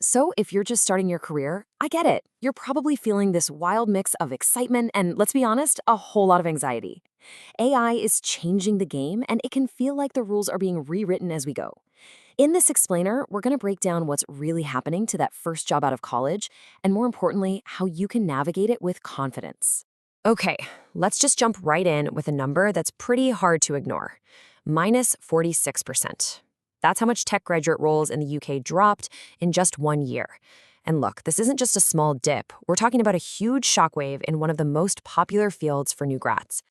So, if you're just starting your career, I get it. You're probably feeling this wild mix of excitement and, let's be honest, a whole lot of anxiety. AI is changing the game, and it can feel like the rules are being rewritten as we go. In this explainer, we're going to break down what's really happening to that first job out of college, and more importantly, how you can navigate it with confidence. Okay, let's just jump right in with a number that's pretty hard to ignore: minus 46%. That's how much tech graduate roles in the UK dropped in just 1 year. And look, this isn't just a small dip. We're talking about a huge shockwave in one of the most popular fields for new grads.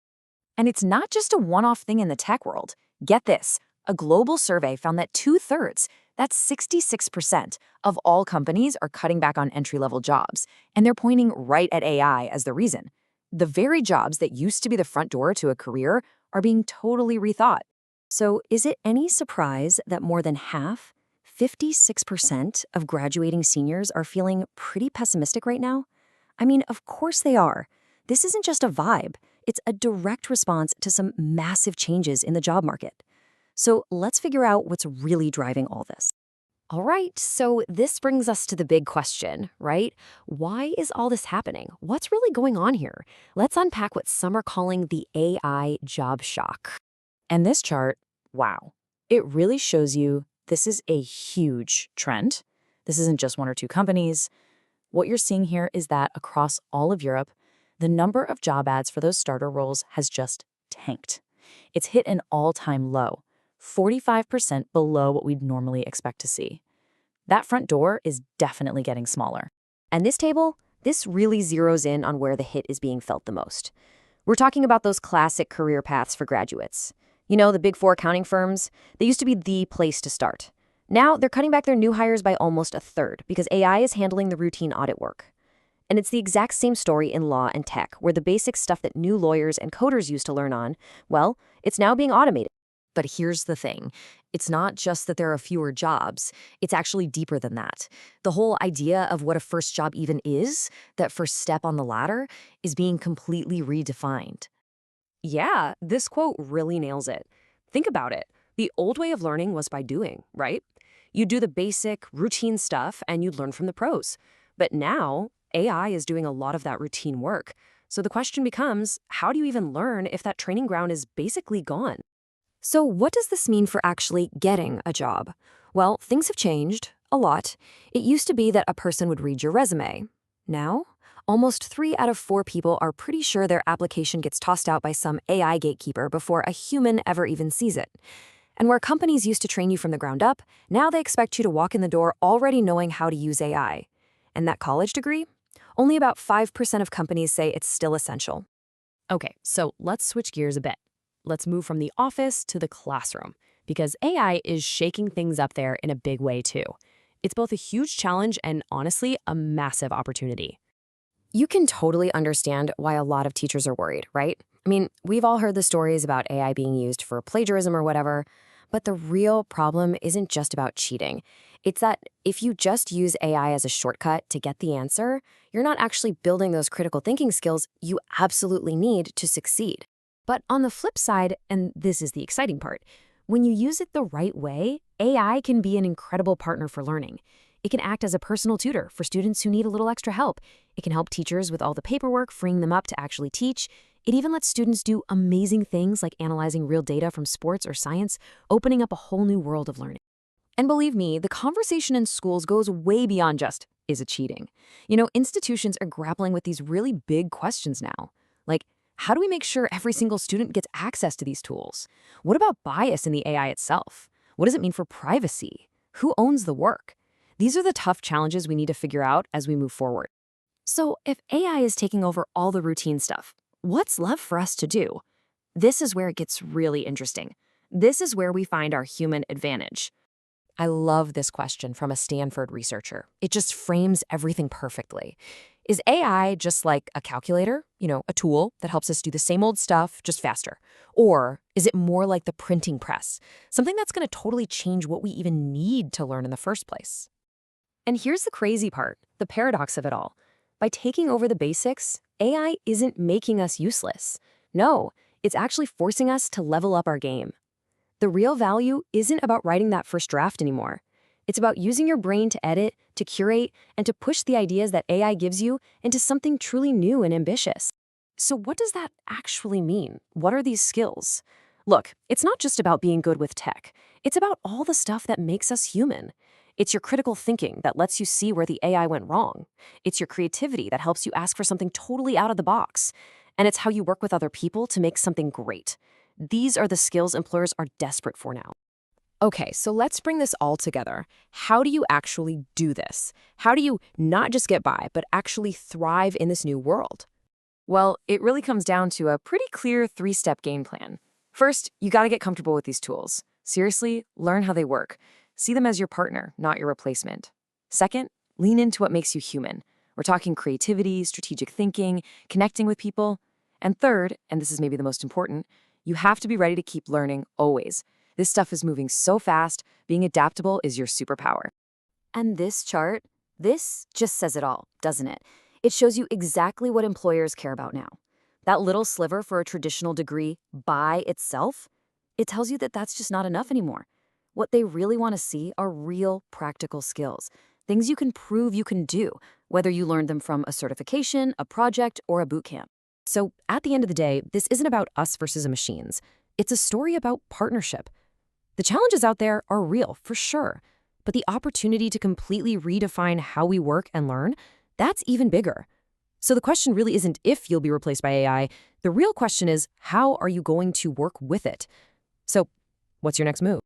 And it's not just a one-off thing in the tech world. Get this, a global survey found that two-thirds, that's 66% of all companies are cutting back on entry-level jobs, and they're pointing right at AI as the reason. The very jobs that used to be the front door to a career are being totally rethought. So is it any surprise that more than half, 56% of graduating seniors are feeling pretty pessimistic right now? I mean, of course they are. This isn't just a vibe. It's a direct response to some massive changes in the job market. So let's figure out what's really driving all this. All right, so this brings us to the big question, right? Why is all this happening? What's really going on here? Let's unpack what some are calling the AI job shock. And this chart, wow, it really shows you this is a huge trend. This isn't just one or two companies. What you're seeing here is that across all of Europe, the number of job ads for those starter roles has just tanked. It's hit an all-time low, 45% below what we'd normally expect to see. That front door is definitely getting smaller. And this table, this really zeroes in on where the hit is being felt the most. We're talking about those classic career paths for graduates. You know, the big four accounting firms, they used to be the place to start. Now they're cutting back their new hires by almost a third because AI is handling the routine audit work. And it's the exact same story in law and tech, where the basic stuff that new lawyers and coders used to learn on, well, it's now being automated. But here's the thing. It's not just that there are fewer jobs. It's actually deeper than that. The whole idea of what a first job even is, that first step on the ladder, is being completely redefined. Yeah, this quote really nails it. Think about it. The old way of learning was by doing, right? You'd do the basic, routine stuff and you'd learn from the pros. But now, AI is doing a lot of that routine work. So the question becomes, how do you even learn if that training ground is basically gone? So what does this mean for actually getting a job? Well, things have changed a lot. It used to be that a person would read your resume. Now, almost 3 out of 4 people are pretty sure their application gets tossed out by some AI gatekeeper before a human ever even sees it. And where companies used to train you from the ground up, now they expect you to walk in the door already knowing how to use AI. And that college degree? Only about 5% of companies say it's still essential. Okay, so let's switch gears a bit. Let's move from the office to the classroom, because AI is shaking things up there in a big way too. It's both a huge challenge and, honestly, a massive opportunity. You can totally understand why a lot of teachers are worried, right? I mean, we've all heard the stories about AI being used for plagiarism or whatever, but the real problem isn't just about cheating. It's that if you just use AI as a shortcut to get the answer, you're not actually building those critical thinking skills you absolutely need to succeed. But on the flip side, and this is the exciting part, when you use it the right way, AI can be an incredible partner for learning. It can act as a personal tutor for students who need a little extra help. It can help teachers with all the paperwork, freeing them up to actually teach. It even lets students do amazing things like analyzing real data from sports or science, opening up a whole new world of learning. And believe me, the conversation in schools goes way beyond just, is it cheating? You know, institutions are grappling with these really big questions now. Like, how do we make sure every single student gets access to these tools? What about bias in the AI itself? What does it mean for privacy? Who owns the work? These are the tough challenges we need to figure out as we move forward. So if AI is taking over all the routine stuff, what's left for us to do? This is where it gets really interesting. This is where we find our human advantage. I love this question from a Stanford researcher. It just frames everything perfectly. Is AI just like a calculator, a tool that helps us do the same old stuff, just faster? Or is it more like the printing press, something that's going to totally change what we even need to learn in the first place? And here's the crazy part, the paradox of it all. By taking over the basics, AI isn't making us useless. No, it's actually forcing us to level up our game. The real value isn't about writing that first draft anymore. It's about using your brain to edit, to curate, and to push the ideas that AI gives you into something truly new and ambitious. So what does that actually mean? What are these skills? Look, it's not just about being good with tech. It's about all the stuff that makes us human. It's your critical thinking that lets you see where the AI went wrong. It's your creativity that helps you ask for something totally out of the box. And it's how you work with other people to make something great. These are the skills employers are desperate for now. Okay, so let's bring this all together. How do you actually do this? How do you not just get by, but actually thrive in this new world? Well, it really comes down to a pretty clear 3-step game plan. First, you gotta get comfortable with these tools. Seriously, learn how they work. See them as your partner, not your replacement. Second, lean into what makes you human. We're talking creativity, strategic thinking, connecting with people. And third, and this is maybe the most important, you have to be ready to keep learning always. This stuff is moving so fast, being adaptable is your superpower. And this chart, this just says it all, doesn't it? It shows you exactly what employers care about now. That little sliver for a traditional degree by itself, it tells you that that's just not enough anymore. What they really want to see are real practical skills, things you can prove you can do, whether you learned them from a certification, a project, or a boot camp. So at the end of the day, this isn't about us versus the machines. It's a story about partnership. The challenges out there are real, for sure, but the opportunity to completely redefine how we work and learn, that's even bigger. So the question really isn't if you'll be replaced by AI. The real question is, how are you going to work with it? So what's your next move?